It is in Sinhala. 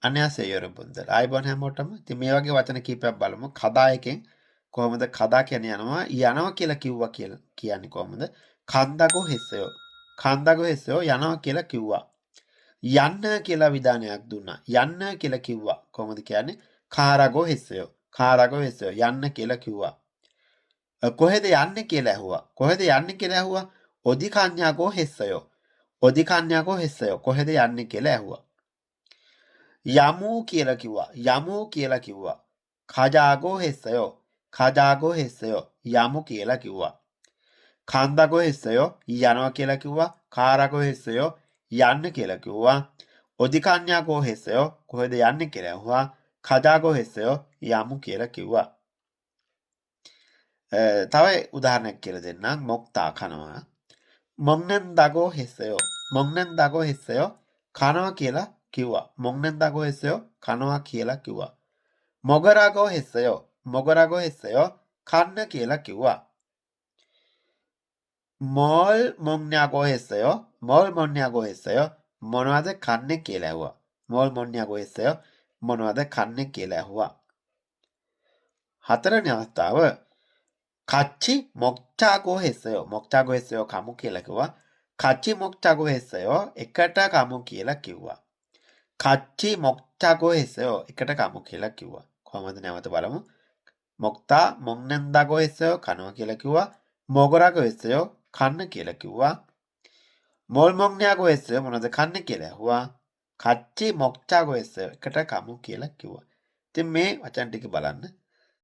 අනයාසේ යොරබුන්දර. ආයිබෝන් හැමෝටම. ඉතින් මේ වගේ වචන කීපයක් බලමු. කදා එකෙන් කොහොමද කදා කියන්නේ යනවා කියලා කිව්වා කියලා කියන්නේ කොහොමද? කන්දගෝ හෙස්සයෝ. කන්දගෝ හෙස්සයෝ යනවා කියලා කිව්වා. යන්න කියලා විධානයක් දුන්නා. යන්න කියලා කිව්වා. කොහොමද කියන්නේ? කාරගෝ හෙස්සයෝ. කාරගෝ හෙස්සයෝ යන්න කියලා කිව්වා. කොහෙද යන්නේ කියලා ඇහුවා. කොහෙද යන්නේ කියලා ඇහුවා. ඔදිකඤ්ඤාගෝ හෙස්සයෝ. ඔදිකඤ්ඤාගෝ හෙස්සයෝ කොහෙද යන්නේ කියලා ඇහුවා. යමු කියලා කිව්වා. යමු කියලා කිව්වා. කජාගෝ හෙස්සයෝ. කජාගෝ හෙස්සයෝ යමු කියලා කිව්වා. කන්දගෝ හෙස්සයෝ යනවා කියලා කිව්වා. කාරගෝ හෙස්සයෝ යන්න කියලා කිව්වා. ඔදිකඤ්ඤාගෝ හෙස්සයෝ කොහෙද යන්නේ කියලා ඇහුවා. කජාගෝ හෙස්සයෝ යමු කියලා කිව්වා. තව උදාහරණයක් කියලා දෙන්නම්. මොක්තා කනවා. මොග්නෙන්දගෝ හෙස්සයෝ. මොග්නෙන්දගෝ හෙස්සයෝ කනවා කියලා කිව්වා. මොග්නෙන්දගෝ හෙස්සයෝ කනවා කියලා කිව්වා. මොගරගෝ හෙස්සයෝ. මොගරගෝ හෙස්සයෝ කන්න කියලා කිව්වා. මොල් මොග්ඥාගෝ හෙස්සයෝ. මොල් මොග්ඥාගෝ හෙස්සයෝ මොනවද කන්නේ කියලා ඇහුවා. මොල් මොග්ඥාගෝ හෙස්සයෝ මොනවද කන්නේ කියලා ඇහුවා. හතරවෙනි අවස්ථාව කච්චි මොක්චාගෝ හෙස්සයෝ. මොක්චාගෝ හෙස්සයෝ කමු කියලා කිව්වා. කච්චි මොක්චාගෝ හෙස්සයෝ එකට කමු කියලා කිව්වා. කච්චි මොක්චාගෝ හෙස්සයෝ එකට කමු කියලා කිව්වා. කොහොමද නැවත බලමු. මොක්තා මොග්නෙන්දගෝ හෙස්සයෝ කනවා කියලා කිව්වා. මොගරගෝ හෙස්සයෝ කන්න කියලා කිව්වා. මොල් මොග්ඥාගෝ හෙස්සයෝ මොනවද කන්නේ කියලා ඇහුවා. කච්චි මොක්චාගෝ හෙස්සයෝ එකට කමු කියලා කිව්වා. ඉතින් මේ වචන ටික බලන්න.